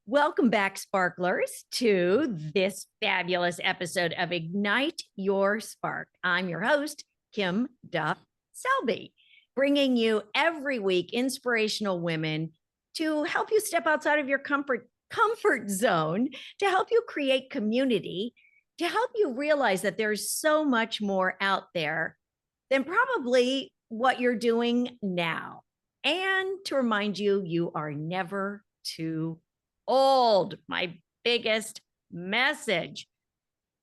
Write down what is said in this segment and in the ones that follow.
Welcome back, sparklers, to this fabulous episode of Ignite Your Spark. I'm your host, Kim Duff Selby, bringing you every week inspirational women to help you step outside of your comfort zone, to help you create community, to help you realize that there's so much more out there than probably what you're doing now. And to remind you, you are never too old. My biggest message.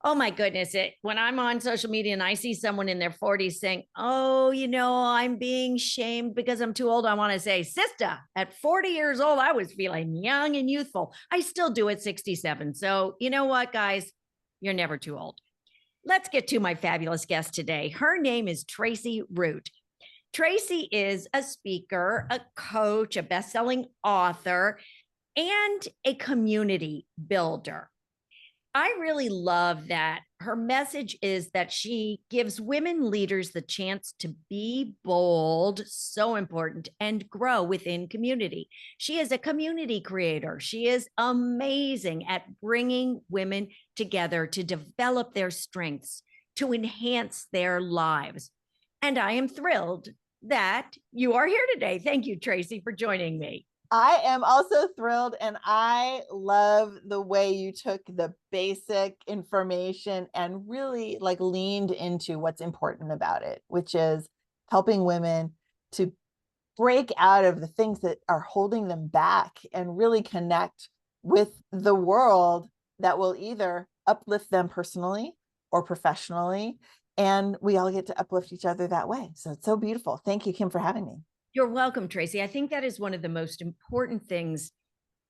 Oh my goodness. When I'm on social media and I see someone in their 40s saying, "Oh, I'm being shamed because I'm too old," I want to say, "Sister, at 40 years old, I was feeling young and youthful. I still do at 67. So, you know what, guys? You're never too old." Let's get to my fabulous guest today. Her name is Tracie Root. Tracie is a speaker, a coach, a best-selling author, and a community builder. I really love that her message is that she gives women leaders the chance to be bold, so important, and grow within community. She is a community creator. She is amazing at bringing women together to develop their strengths, to enhance their lives. And I am thrilled that you are here today. Thank you, Tracie, for joining me. I am also thrilled, and I love the way you took the basic information and really leaned into what's important about it, which is helping women to break out of the things that are holding them back and really connect with the world that will either uplift them personally or professionally. And we all get to uplift each other that way. So it's so beautiful. Thank you, Kim, for having me. You're welcome, Tracie. I think that is one of the most important things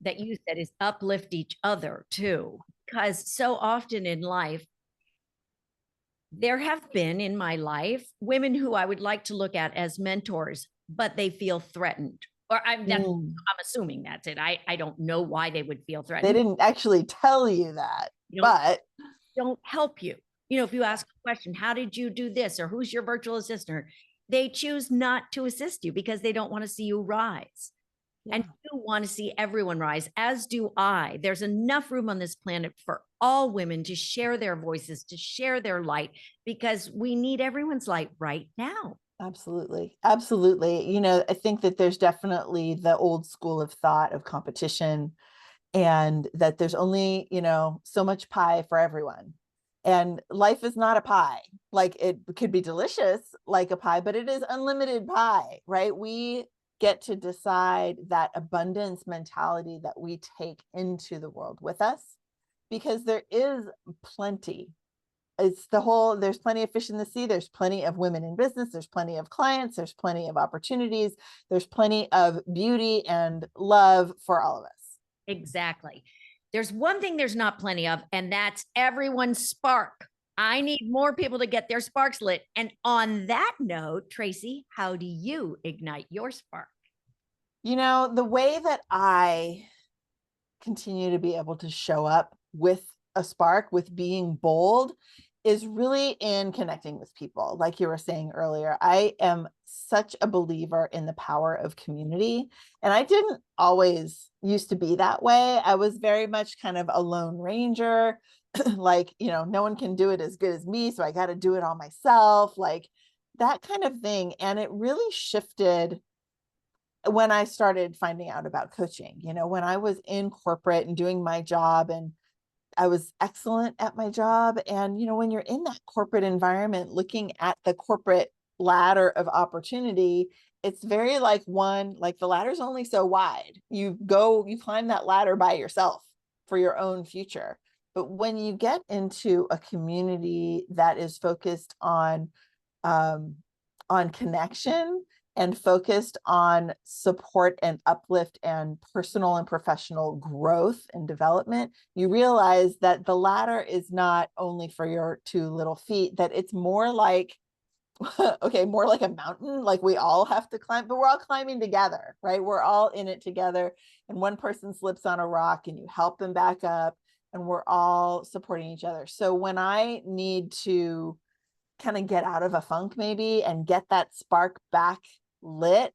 that you said is uplift each other too, because so often in life, there have been in my life women who I would like to look at as mentors, but they feel threatened. Or I'm assuming that's it. I don't know why they would feel They threatened. didn't actually tell you that, You know, but don't help you. If you ask a question, how did you do this? Or who's your virtual assistant? They choose not to assist you because they don't want to see you rise. yeah, And you want to see everyone rise, as do I. There's enough room on this planet for all women to share their voices, to share their light, because we need everyone's light right now. absolutely. Absolutely. I think that there's definitely the old school of thought of competition, and that there's only, so much pie for everyone. And life is not a pie. Like, it could be delicious like a pie, but it is unlimited pie, right? We get to decide that abundance mentality that we take into the world with us, because there is plenty. There's plenty of fish in the sea. There's plenty of women in business. There's plenty of clients. There's plenty of opportunities. There's plenty of beauty and love for all of us. Exactly. There's one thing there's not plenty of, and that's everyone's spark. I need more people to get their sparks lit. And on that note, Tracie, how do you ignite your spark? The way that I continue to be able to show up with a spark, with being bold, is really in connecting with people. Like you were saying earlier, I am such a believer in the power of community. And I didn't always used to be that way. I was very much kind of a lone ranger. No one can do it as good as me, so I got to do it all myself, like that kind of thing. And it really shifted when I started finding out about coaching. When I was in corporate and doing my job, and I was excellent at my job. And, when you're in that corporate environment, looking at the corporate ladder of opportunity, it's very like the ladder's only so wide. You climb that ladder by yourself for your own future. But when you get into a community that is focused on connection and focused on support and uplift and personal and professional growth and development, you realize that the ladder is not only for your two little feet, that it's more like, okay, more like a mountain, like we all have to climb, but we're all climbing together, right? We're all in it together. And one person slips on a rock and you help them back up, and we're all supporting each other. So when I need to kind of get out of a funk maybe and get that spark back lit,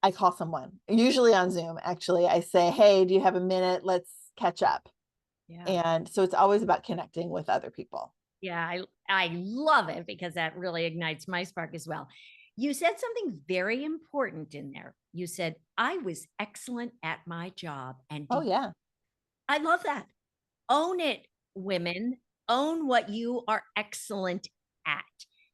I call someone, usually on Zoom. Actually, I say, hey, do you have a minute? Let's catch up. Yeah. And so it's always about connecting with other people. Yeah, I love it because that really ignites my spark as well. You said something very important in there. You said, I was excellent at my job. And Oh yeah, I love that. Own it, women. Own what you are excellent at.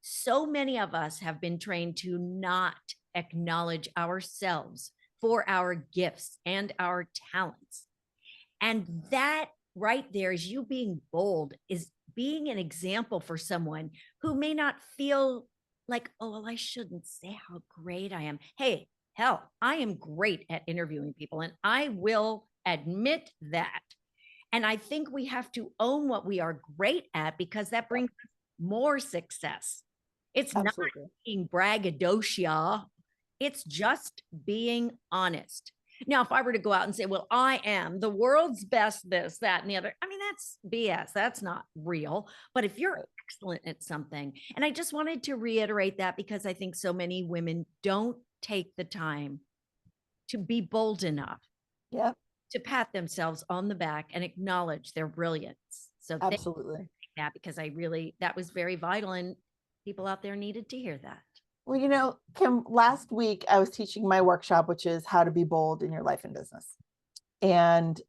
So many of us have been trained to not acknowledge ourselves for our gifts and our talents. And that right there is you being bold, is being an example for someone who may not feel like, oh, well, I shouldn't say how great I am. Hey, hell, I am great at interviewing people, and I will admit that. And I think we have to own what we are great at because that brings us more success. It's not absolutely. being braggadocio, it's just being honest. Now, if I were to go out and say, well, I am the world's best, this, that, and the other, I mean, that's BS. That's not real. But if you're excellent at something, and I just wanted to reiterate that because I think so many women don't take the time to be bold enough Yep, to pat themselves on the back and acknowledge their brilliance. So thank absolutely. you for that because I really, that was very vital and people out there needed to hear that. Well, Kim, last week I was teaching my workshop, which is how to be bold in your life and business. And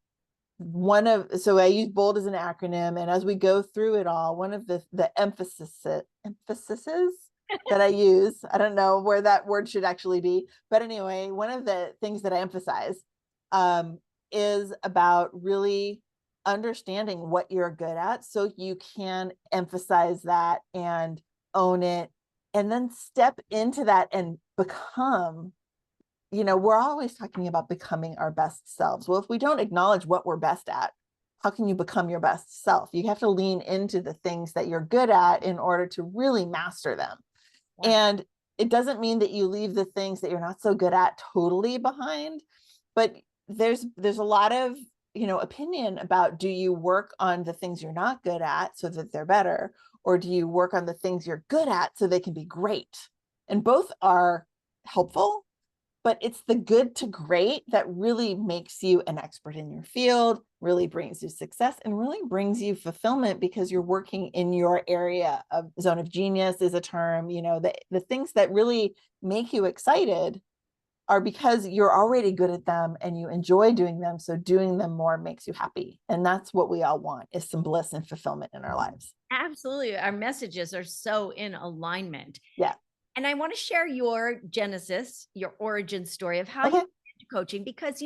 so I use bold as an acronym. And as we go through it all, one of the emphases that I use, I don't know where that word should actually be, but anyway, one of the things that I emphasize is about really understanding what you're good at so you can emphasize that and own it and then step into that and become, we're always talking about becoming our best selves. Well, if we don't acknowledge what we're best at, how can you become your best self? You have to lean into the things that you're good at in order to really master them. Yeah. And it doesn't mean that you leave the things that you're not so good at totally behind, but there's a lot of, opinion about, do you work on the things you're not good at so that they're better, or do you work on the things you're good at so they can be great? And both are helpful, but it's the good to great that really makes you an expert in your field, really brings you success, and really brings you fulfillment because you're working in your area of zone of genius is a term. The things that really make you excited are because you're already good at them and you enjoy doing them. So doing them more makes you happy. And that's what we all want, is some bliss and fulfillment in our lives. Absolutely. Our messages are so in alignment. Yeah. And I want to share your genesis, your origin story of how you Okay. got into coaching, because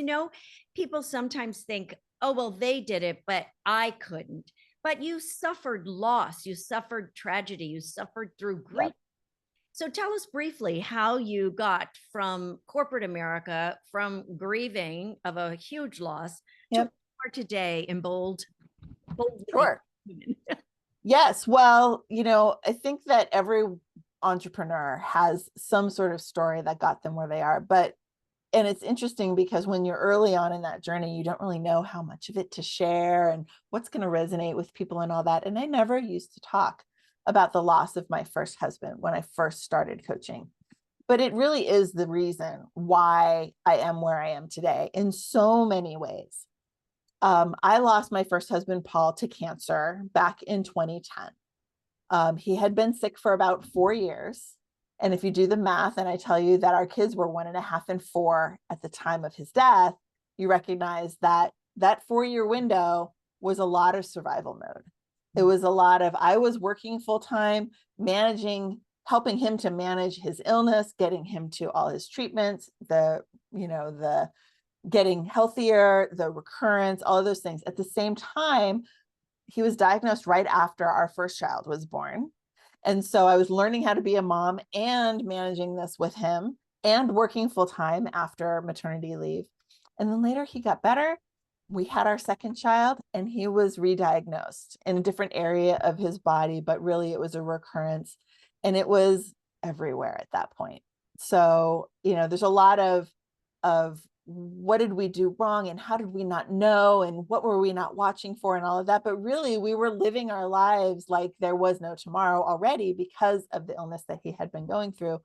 people sometimes think, oh, well, they did it, but I couldn't. But you suffered loss, you suffered tragedy, you suffered through grief. Yep. So tell us briefly how you got from corporate America, from grieving of a huge loss to where Yep. you are today in bold Sure. women. Yes. Well, I think that every entrepreneur has some sort of story that got them where they are. And it's interesting because when you're early on in that journey, you don't really know how much of it to share and what's going to resonate with people and all that. And I never used to talk about the loss of my first husband when I first started coaching. But it really is the reason why I am where I am today in so many ways. I lost my first husband, Paul, to cancer back in 2010. He had been sick for about 4 years. And if you do the math, and I tell you that our kids were 1.5 and 4 at the time of his death, you recognize that that 4-year window was a lot of survival mode. It was a lot of, I was working full time, helping him to manage his illness, getting him to all his treatments, the getting healthier, the recurrence, all of those things. At the same time, he was diagnosed right after our first child was born. And so I was learning how to be a mom and managing this with him and working full time after maternity leave. And then later he got better. We had our second child and he was re-diagnosed in a different area of his body, but really it was a recurrence and it was everywhere at that point. So, there's a lot of what did we do wrong and how did we not know and what were we not watching for and all of that. But really we were living our lives like there was no tomorrow already because of the illness that he had been going through.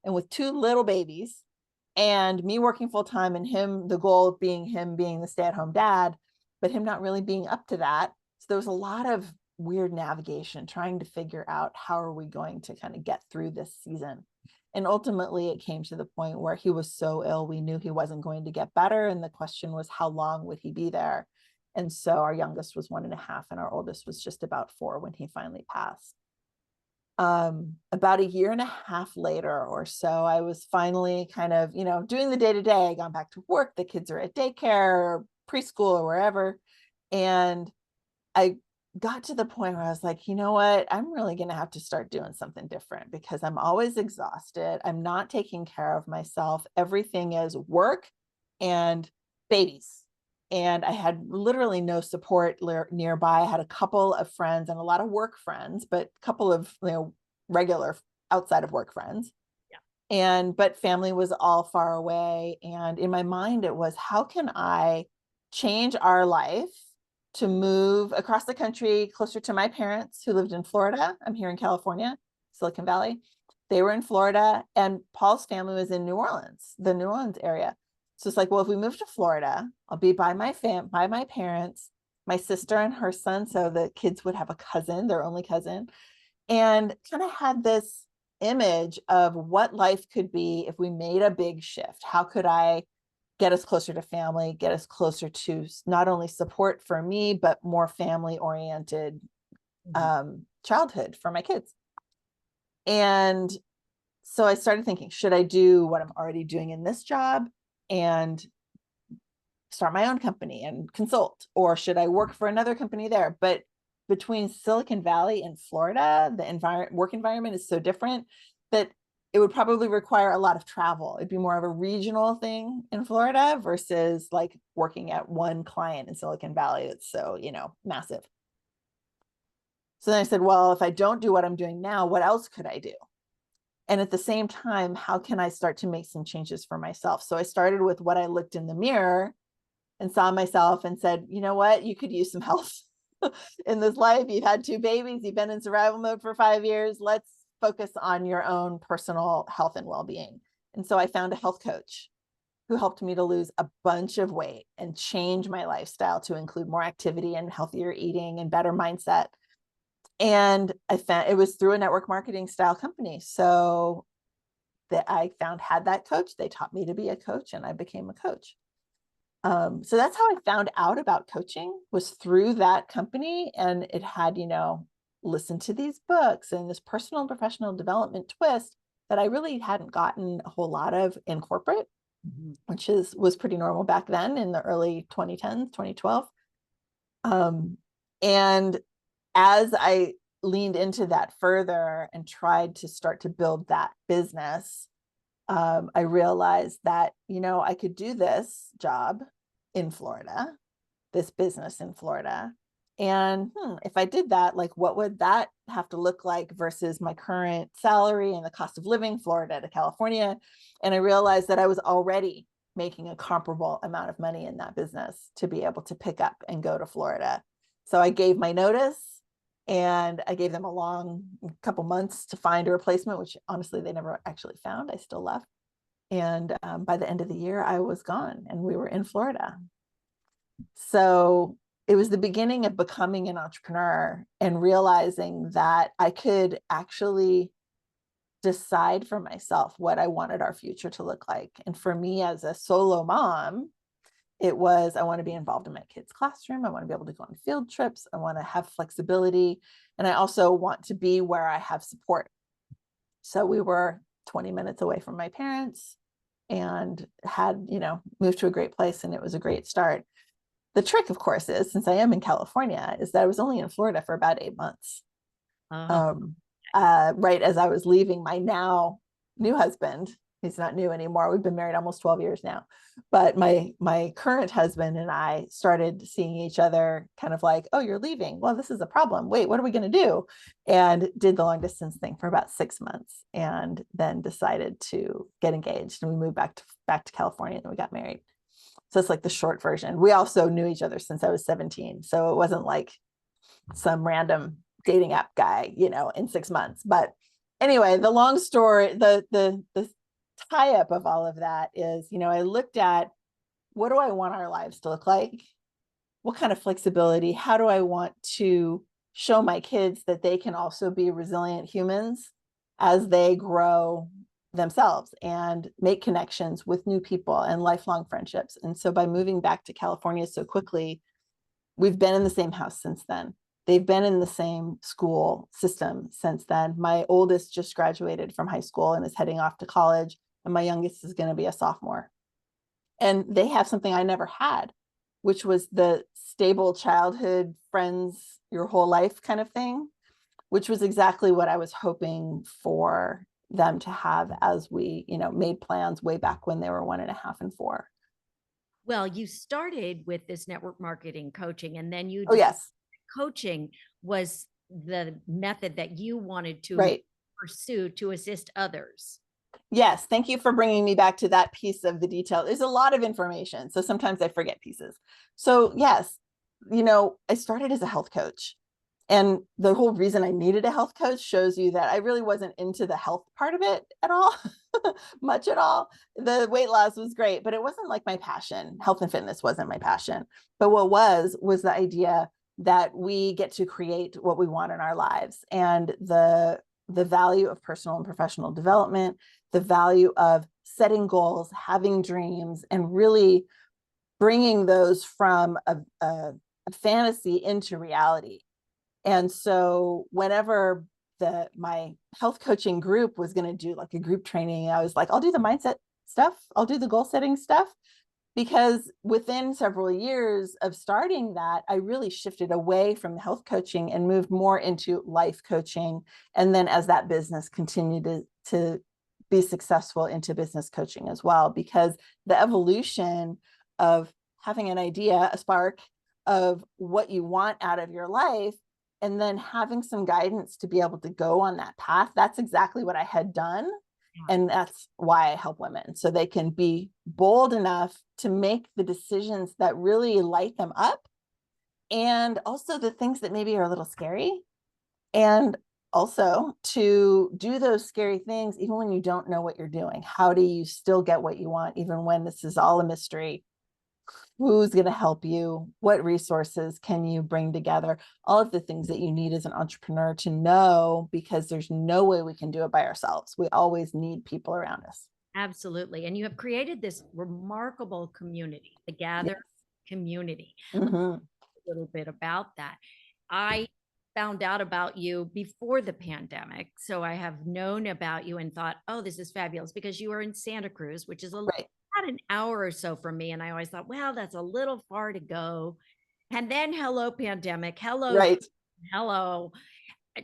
And with 2 little babies and me working full time and the goal being him being the stay-at-home dad, but him not really being up to that. So there was a lot of weird navigation, trying to figure out how are we going to kind of get through this season. And ultimately it came to the point where he was so ill, we knew he wasn't going to get better. And the question was, how long would he be there? And so our youngest was 1.5 and our oldest was just about 4 when he finally passed. About a year and a half later or so, I was finally kind of, doing the day-to-day, gone back to work. The kids are at daycare or preschool or wherever. And I got to the point where I was like, you know what? I'm really going to have to start doing something different because I'm always exhausted. I'm not taking care of myself. Everything is work and babies. And I had literally no support nearby. I had a couple of friends and a lot of work friends, but a couple of, regular outside of work friends. Yeah. But family was all far away. And in my mind, it was, how can I change our life to move across the country closer to my parents who lived in Florida? I'm here in California, Silicon Valley. They were in Florida, and Paul's family was in New Orleans, the New Orleans area. So it's like, well, if we move to Florida, I'll be by my parents, my sister and her son. So the kids would have a cousin, their only cousin, and kind of had this image of what life could be if we made a big shift. How could I get us closer to family, get us closer to not only support for me, but more family oriented childhood for my kids? And so I started thinking, should I do what I'm already doing in this job and start my own company and consult, or should I work for another company there? But between Silicon Valley and Florida, the work environment is so different that it would probably require a lot of travel. It'd be more of a regional thing in Florida versus like working at one client in Silicon Valley that's so, massive. So then I said, well, if I don't do what I'm doing now, what else could I do? And at the same time, how can I start to make some changes for myself? So I started with what I looked in the mirror and saw myself and said, you know what, you could use some help in this life. You've had 2 babies, you've been in survival mode for 5 years. Let's focus on your own personal health and well-being. And so I found a health coach who helped me to lose a bunch of weight and change my lifestyle to include more activity and healthier eating and better mindset. And I found it was through a network marketing style company. So that I found had that coach. They taught me to be a coach and I became a coach. So that's how I found out about coaching, was through that company. And it had, listened to these books and this personal and professional development twist that I really hadn't gotten a whole lot of in corporate, which was pretty normal back then in the early 2010s, 2012. And as I leaned into that further and tried to start to build that business, I realized that, I could do this job in Florida, this business in Florida. And if I did that, like, what would that have to look like versus my current salary and the cost of living, Florida to California? And I realized that I was already making a comparable amount of money in that business to be able to pick up and go to Florida. So I gave my notice and I gave them a long couple months to find a replacement, which honestly, they never actually found. I still left. And by the end of the year, I was gone and we were in Florida. So it was the beginning of becoming an entrepreneur and realizing that I could actually decide for myself what I wanted our future to look like. And for me as a solo mom, it was, I want to be involved in my kids' classroom. I want to be able to go on field trips. I want to have flexibility. And I also want to be where I have support. So we were 20 minutes away from my parents and had, moved to a great place, and it was a great start. The trick, of course, is, since I am in California, is that I was only in Florida for about 8 months. Right as I was leaving my now new husband. He's not new anymore. We've been married almost 12 years now. But my current husband and I started seeing each other kind of like, oh, you're leaving. Well, this is a problem. Wait, what are we going to do? And did the long distance thing for about 6 months, and then decided to get engaged. And we moved back to California, and we got married. So it's like the short version. We also knew each other since I was 17. So it wasn't like some random dating app guy, in 6 months. But anyway, the long story, the tie up of all of that is, I looked at, what do I want our lives to look like? what kind of flexibility, how do I want to show my kids that they can also be resilient humans as they grow themselves and make connections with new people and lifelong friendships. And so by moving back to California so quickly, we've been in the same house since then. They've been in the same school system since then. My oldest just graduated from high school and is heading off to college, and my youngest is going to be a sophomore. And they have something I never had, which was the stable childhood friends your whole life kind of thing, which was exactly what I was hoping for them to have as we, made plans way back when they were 1.5 and 4. Well, you started with this network marketing coaching, and then you Oh, yes. coaching was the method that you wanted to Right. pursue to assist others. Yes. Thank you for bringing me back to that piece of the detail. There's a lot of information, so sometimes I forget pieces. So yes, I started as a health coach. And the whole reason I needed a health coach shows you that I really wasn't into the health part of it at all, much at all. The weight loss was great, but it wasn't like my passion. Health and fitness wasn't my passion. But what was the idea that we get to create what we want in our lives, and the value of personal and professional development, the value of setting goals, having dreams, and really bringing those from a fantasy into reality. And so whenever my health coaching group was going to do like a group training, I was like, I'll do the mindset stuff. I'll do the goal setting stuff. Because within several years of starting that, I really shifted away from the health coaching and moved more into life coaching. And then as that business continued to be successful, into business coaching as well, because the evolution of having an idea, a spark of what you want out of your life, and then having some guidance to be able to go on that path, that's exactly what I had done. And that's why I help women, so they can be bold enough to make the decisions that really light them up, and also the things that maybe are a little scary, and also to do those scary things even when you don't know what you're doing. How do you still get what you want even when this is all a mystery? Who's going to help you? What resources can you bring together? All of the things that you need as an entrepreneur to know, because there's no way we can do it by ourselves. We always need people around us. Absolutely. And you have created this remarkable community, the Gather community. Mm-hmm. A little bit about that. I found out about you before the pandemic. So I have known about you and thought, oh, this is fabulous, because you are in Santa Cruz, which is Right. about an hour or so from me. And I always thought, well, that's a little far to go. And then hello, pandemic. Hello. Right. Hello.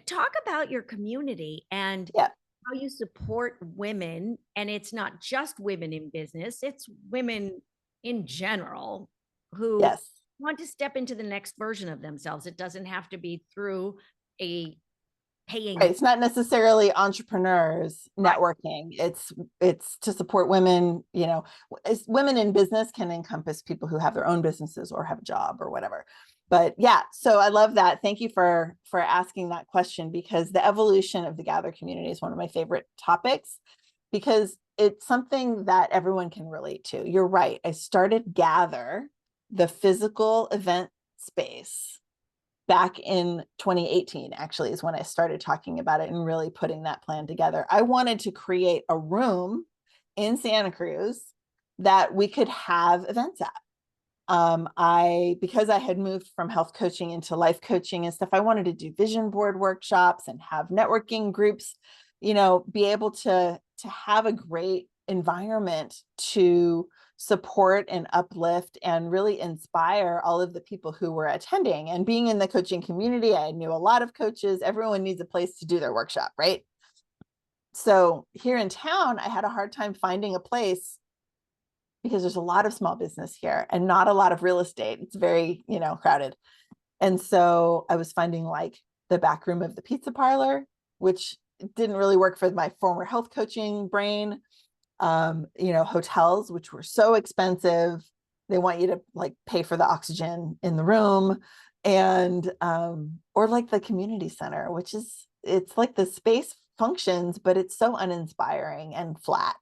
Talk about your community and Yeah. how you support women. And it's not just women in business, it's women in general who Yes. want to step into the next version of themselves. It doesn't have to be through a paying. Right. It's not necessarily entrepreneurs networking. It's to support women. Women in business can encompass people who have their own businesses or have a job or whatever. But yeah, so I love that. Thank you for asking that question, because the evolution of the Gather community is one of my favorite topics, because it's something that everyone can relate to. You're right. I started Gather, the physical event space, back in 2018, actually, is when I started talking about it and really putting that plan together. I wanted to create a room in Santa Cruz that we could have events at. Because I had moved from health coaching into life coaching and stuff, I wanted to do vision board workshops and have networking groups, be able to have a great environment to support and uplift and really inspire all of the people who were attending. And being in the coaching community, I knew a lot of coaches. Everyone needs a place to do their workshop, right? So here in town, I had a hard time finding a place, because there's a lot of small business here and not a lot of real estate. It's very, crowded. And so I was finding like the back room of the pizza parlor, which didn't really work for my former health coaching brain. Hotels, which were so expensive. They want you to like pay for the oxygen in the room, and or like the community center, which it's like the space functions, but it's so uninspiring and flat.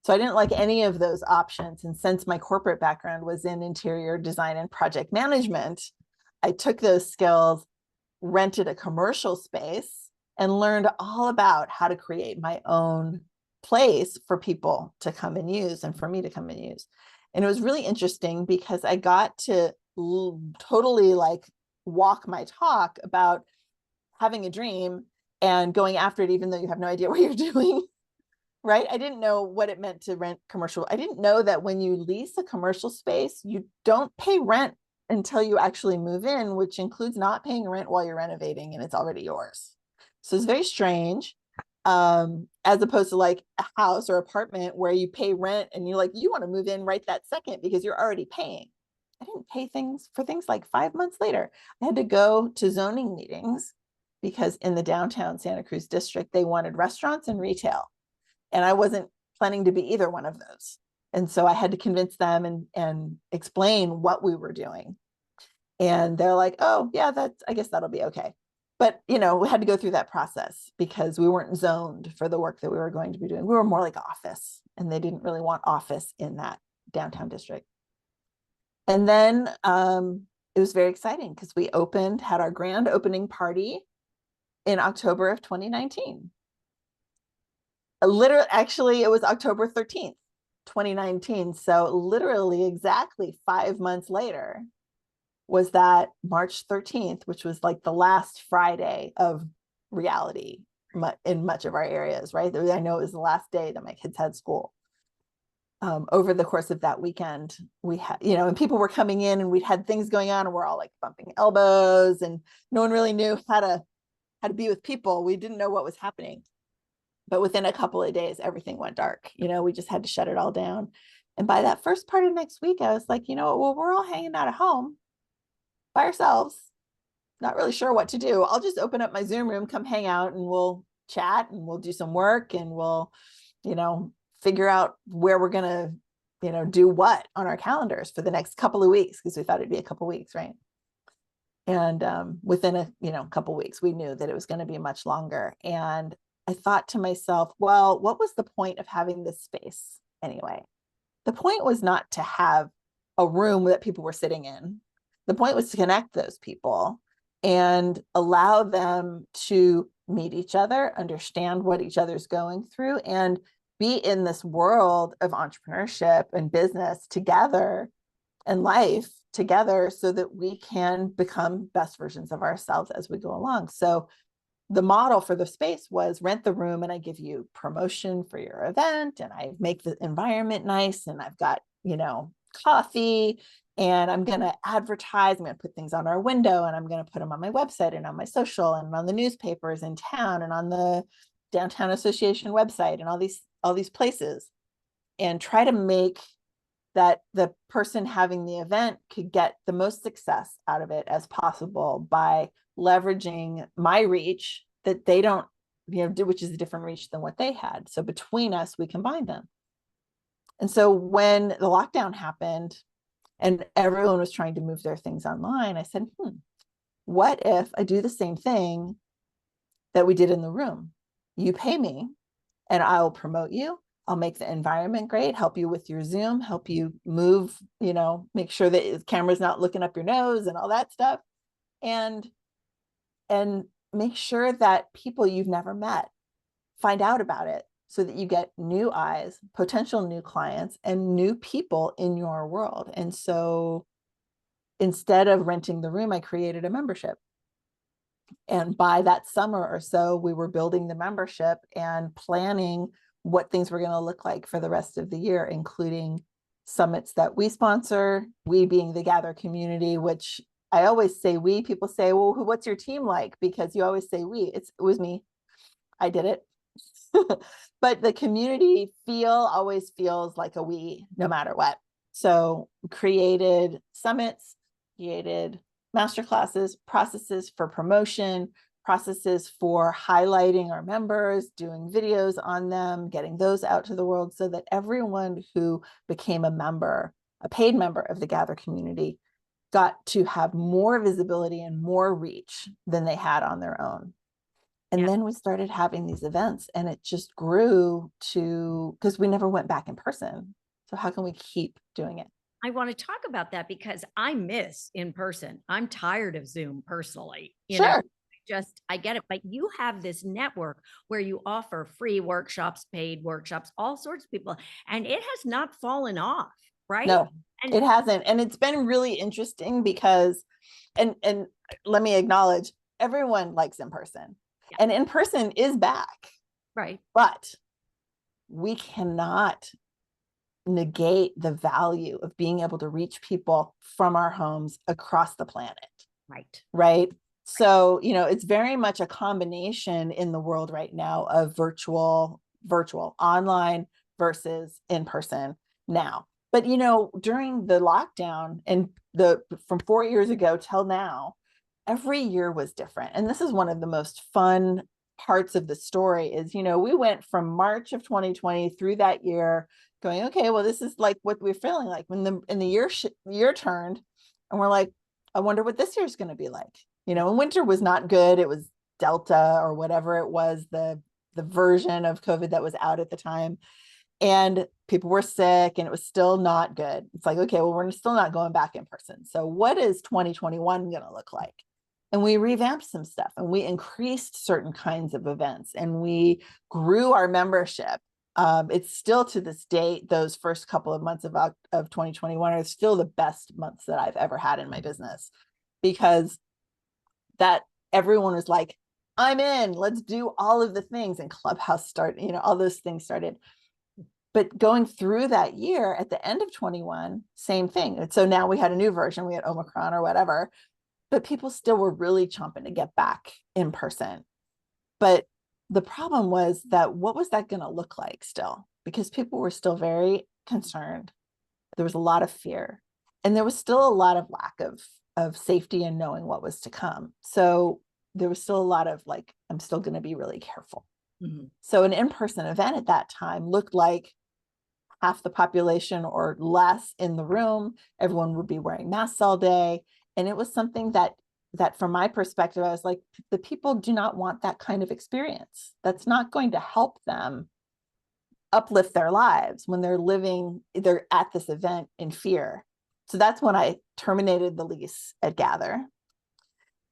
So I didn't like any of those options. And since my corporate background was in interior design and project management, I took those skills, rented a commercial space, and learned all about how to create my own place for people to come and use and for me to come and use. And it was really interesting because I got to totally like walk my talk about having a dream and going after it, even though you have no idea what you're doing. Right? I didn't know what it meant to rent commercial. I didn't know that when you lease a commercial space, you don't pay rent until you actually move in, which includes not paying rent while you're renovating and it's already yours. So it's very strange. As opposed to like a house or apartment where you pay rent and you're like, you want to move in right that second because you're already paying. I didn't pay things for things like 5 months later. I had to go to zoning meetings because in the downtown Santa Cruz district, they wanted restaurants and retail. And I wasn't planning to be either one of those. And so I had to convince them and explain what we were doing. And they're like, oh, yeah, I guess that'll be okay. But, we had to go through that process because we weren't zoned for the work that we were going to be doing. We were more like office, and they didn't really want office in that downtown district. And then it was very exciting because we had our grand opening party in October of 2019. Literally, actually, it was October 13th, 2019. So literally exactly 5 months later was that March 13th, which was like the last Friday of reality in much of our areas, right? I know it was the last day that my kids had school. Over the course of that weekend, we had, and people were coming in and we had things going on and we're all like bumping elbows and no one really knew how to be with people. We didn't know what was happening. But within a couple of days, everything went dark. We just had to shut it all down. And by that first part of next week, I was like, well, we're all hanging out at home by ourselves, not really sure what to do. I'll just open up my Zoom room, come hang out, and we'll chat and we'll do some work and we'll, figure out where we're going to, do what on our calendars for the next couple of weeks, because we thought it'd be a couple of weeks, right? And within a couple of weeks, we knew that it was going to be much longer. And I thought to myself, well, what was the point of having this space anyway? The point was not to have a room that people were sitting in. The point was to connect those people and allow them to meet each other, understand what each other's going through, and be in this world of entrepreneurship and business together and life together so that we can become best versions of ourselves as we go along. So the model for the space was rent the room and I give you promotion for your event and I make the environment nice and I've got, coffee and I'm going to advertise. I'm going to put things on our window and I'm going to put them on my website and on my social and on the newspapers in town and on the downtown association website and all these places, and try to make that the person having the event could get the most success out of it as possible by leveraging my reach that they don't, which is a different reach than what they had. So between us, we combined them. And so when the lockdown happened and everyone was trying to move their things online, I said, what if I do the same thing that we did in the room? You pay me and I'll promote you. I'll make the environment great, help you with your Zoom, help you move, make sure that the camera's not looking up your nose and all that stuff. And make sure that people you've never met find out about it so that you get new eyes, potential new clients, and new people in your world. And so instead of renting the room, I created a membership. And by that summer or so, we were building the membership and planning what things were going to look like for the rest of the year, including summits that we sponsor, we being the Gather community, which I always say we. People say, well, what's your team like? Because you always say we. It was me. I did it. But the community always feels like a we, no matter what. So created summits, created masterclasses, processes for promotion, processes for highlighting our members, doing videos on them, getting those out to the world so that everyone who became a member, a paid member of the Gather community, got to have more visibility and more reach than they had on their own. And Yeah. then we started having these events, and it just grew to, because we never went back in person. So how can we keep doing it? I want to talk about that because I miss in person. I'm tired of Zoom personally. Sure. I get it. But you have this network where you offer free workshops, paid workshops, all sorts of people, and it has not fallen off, right? No, And it hasn't. And it's been really interesting because, and let me acknowledge, everyone likes in person, yeah, and in person is back, right, but we cannot negate the value of being able to reach people from our homes across the planet. right. Right. So, it's very much a combination in the world right now of virtual, online versus in person now. But, during the lockdown and from 4 years ago till now, every year was different. And this is one of the most fun parts of the story is, we went from March of 2020 through that year going, okay, well, this is like what we're feeling like when the year turned, and we're like, I wonder what this year's going to be like. And winter was not good. It was Delta or whatever it was, the version of COVID that was out at the time. And people were sick and it was still not good. It's like, okay, well, we're still not going back in person. So what is 2021 going to look like? And we revamped some stuff, and we increased certain kinds of events, and we grew our membership. It's still to this date, those first couple of months of 2021 are still the best months that I've ever had in my business, because that everyone was like, I'm in, let's do all of the things. And Clubhouse started, all those things started. But going through that year at the end of 21, same thing. And so now we had a new version, we had Omicron or whatever, but people still were really chomping to get back in person. But the problem was that what was that going to look like still? Because people were still very concerned. There was a lot of fear, and there was still a lot of lack of safety and knowing what was to come. So there was still a lot of like, I'm still going to be really careful. Mm-hmm. So an in-person event at that time looked like half the population or less in the room. Everyone would be wearing masks all day. And it was something that from my perspective, I was like, the people do not want that kind of experience. That's not going to help them uplift their lives when they're at this event in fear. So that's when I terminated the lease at Gather.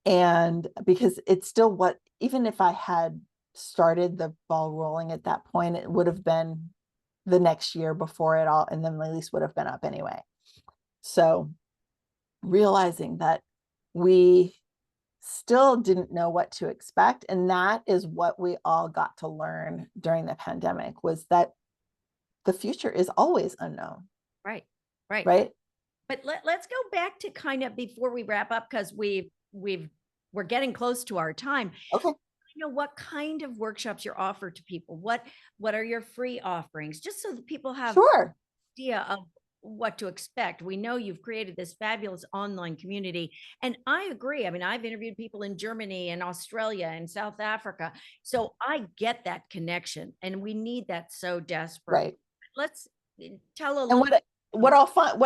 And because it's still even if I had started the ball rolling at that point, it would have been the next year before it all, and then the lease would have been up anyway. So realizing that we still didn't know what to expect, and that is what we all got to learn during the pandemic, was that the future is always unknown. Right. Right. Right. But let's go back to kind of before we wrap up, because we're getting close to our time. Okay. What kind of workshops you're offered to people? What are your free offerings? Just so that people have Sure. an idea of what to expect. We know you've created this fabulous online community, and I agree. I mean, I've interviewed people in Germany and Australia and South Africa, so I get that connection, and we need that so desperately. Right. Let's tell a And little. what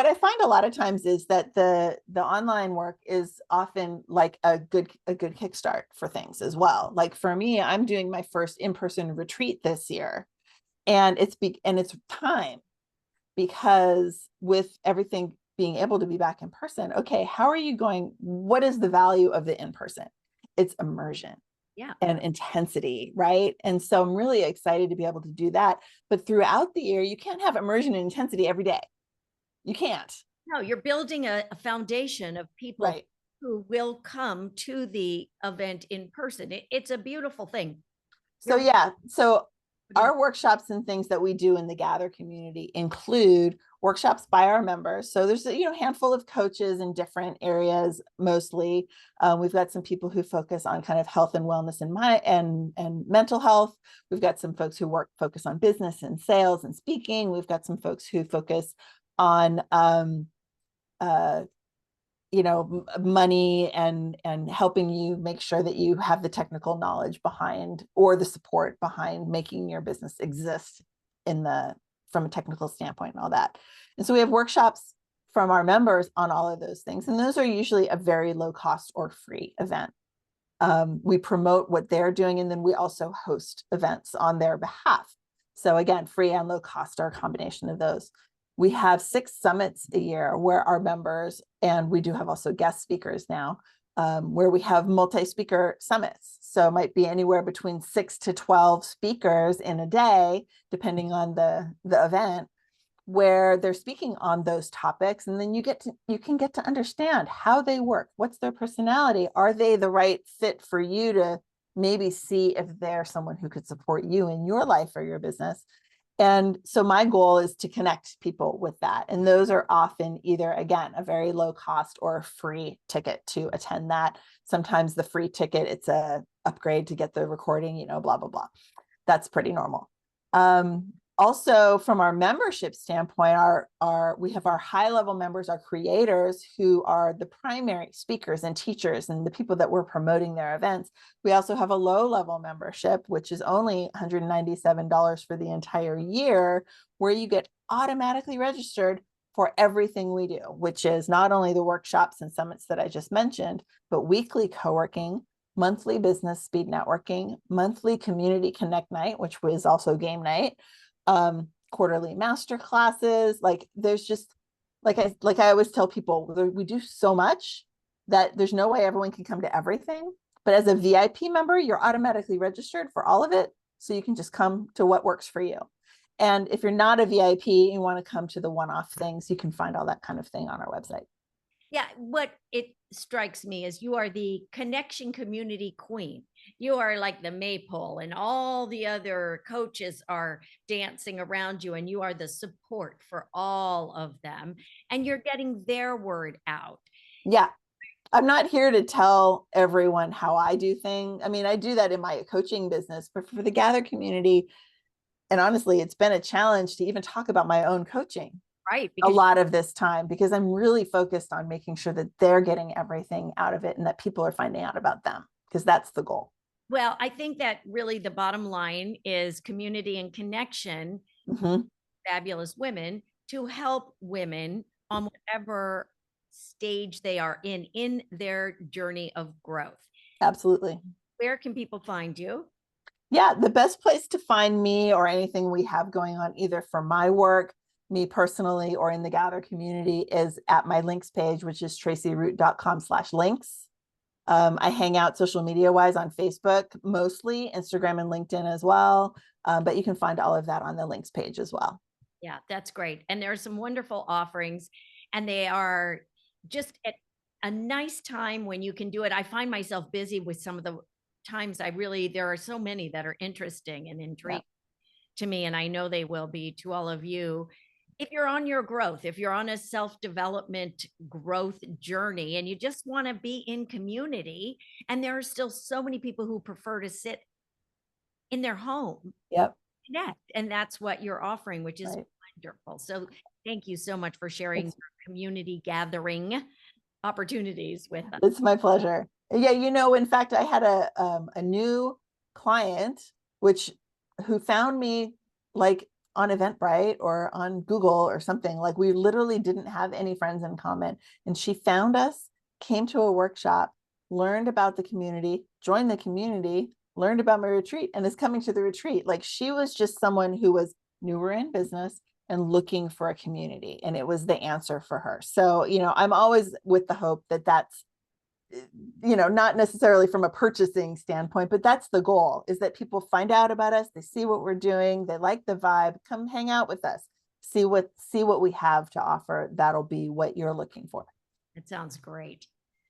I find a lot of times is that the online work is often like a good kickstart for things as well. Like for me, I'm doing my first in-person retreat this year, and it's time, because with everything being able to be back in person, okay, what is the value of the in-person? It's immersion. Yeah. And intensity, right? And so I'm really excited to be able to do that. But throughout the year, you can't have immersion and intensity every day. You can't. No, you're building a foundation of people Right. who will come to the event in person. It's a beautiful thing. So yeah, so Yeah. our workshops and things that we do in the Gather community include workshops by our members. So there's a handful of coaches in different areas. Mostly, we've got some people who focus on kind of health and wellness and mental health. We've got some folks who focus on business and sales and speaking. We've got some folks who focus on money and helping you make sure that you have the technical knowledge behind, or the support behind, making your business exist from a technical standpoint and all that. And so we have workshops from our members on all of those things, and those are usually a very low cost or free event. We promote what they're doing, and then we also host events on their behalf. So again, free and low cost are a combination of those. We have 6 summits a year where our members, and we do have also guest speakers now, where we have multi-speaker summits. So it might be anywhere between 6 to 12 speakers in a day, depending on the event, where they're speaking on those topics. And then you can get to understand how they work. What's their personality? Are they the right fit for you to maybe see if they're someone who could support you in your life or your business? And so my goal is to connect people with that. And those are often either, again, a very low cost or a free ticket to attend that. Sometimes the free ticket, it's a upgrade to get the recording, you know, blah, blah, blah. That's pretty normal. Also, from our membership standpoint, we have our high-level members, our creators, who are the primary speakers and teachers and the people that we're promoting their events. We also have a low-level membership, which is only $197 for the entire year, where you get automatically registered for everything we do, which is not only the workshops and summits that I just mentioned, but weekly co-working, monthly business speed networking, monthly community connect night, which was also game night, quarterly master classes. Like there's just, like I always tell people, we do so much that there's no way everyone can come to everything. But as a VIP member, you're automatically registered for all of it. So you can just come to what works for you. And if you're not a VIP, you want to come to the one-off things, you can find all that kind of thing on our website. Yeah, what it strikes me is you are the connection community queen. You are like the maypole, and all the other coaches are dancing around you, and you are the support for all of them, and you're getting their word out. Yeah. I'm not here to tell everyone how I do things. I mean, I do that in my coaching business, but for the Gather community, and honestly, it's been a challenge to even talk about my own coaching. Right. A lot of this time, because I'm really focused on making sure that they're getting everything out of it and that people are finding out about them, because that's the goal. Well, I think that really the bottom line is community and connection, fabulous women, to help women on whatever stage they are in their journey of growth. Absolutely. Where can people find you? Yeah, the best place to find me or anything we have going on, either for my work, me personally, or in the Gather community, is at my links page, which is tracieroot.com/links. I hang out social media wise on Facebook, mostly Instagram and LinkedIn as well. But you can find all of that on the links page as well. Yeah, that's great. And there are some wonderful offerings, and they are just at a nice time when you can do it. I find myself busy with some of the times there are so many that are interesting and intriguing to me, and I know they will be to all of you. If you're on your growth, if you're on a self-development growth journey and you just want to be in community, and there are still so many people who prefer to sit in their home, Yep. connect, and that's what you're offering, which is Right. wonderful. So thank you so much for sharing your community gathering opportunities with us. It's my pleasure. Yeah, in fact, I had a new client who found me like on Eventbrite or on Google or something. Like we literally didn't have any friends in common, and she found us, came to a workshop, learned about the community, joined the community, learned about my retreat, and is coming to the retreat. Like she was just someone who was newer in business and looking for a community, and it was the answer for her. So I'm always with the hope that that's not necessarily from a purchasing standpoint, but that's the goal, is that people find out about us, they see what we're doing, they like the vibe, come hang out with us, see what we have to offer. That'll be what you're looking for. It sounds great.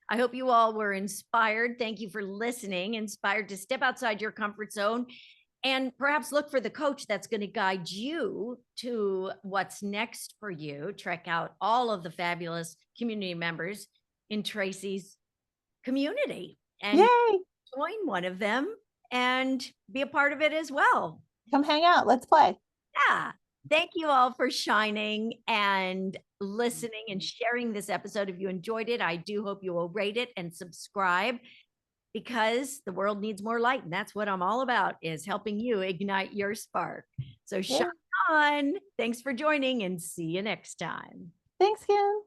I hope you all were inspired. Thank you for listening, inspired to step outside your comfort zone and perhaps look for the coach that's going to guide you to what's next for you. Check out all of the fabulous community members in Tracie's community and Yay! Join one of them and be a part of it as well. Come hang out. Let's play. Yeah. Thank you all for shining and listening and sharing this episode. If you enjoyed it, I do hope you will rate it and subscribe, because the world needs more light. And that's what I'm all about, is helping you ignite your spark. So shine on. Thanks for joining, and see you next time. Thanks, Kim.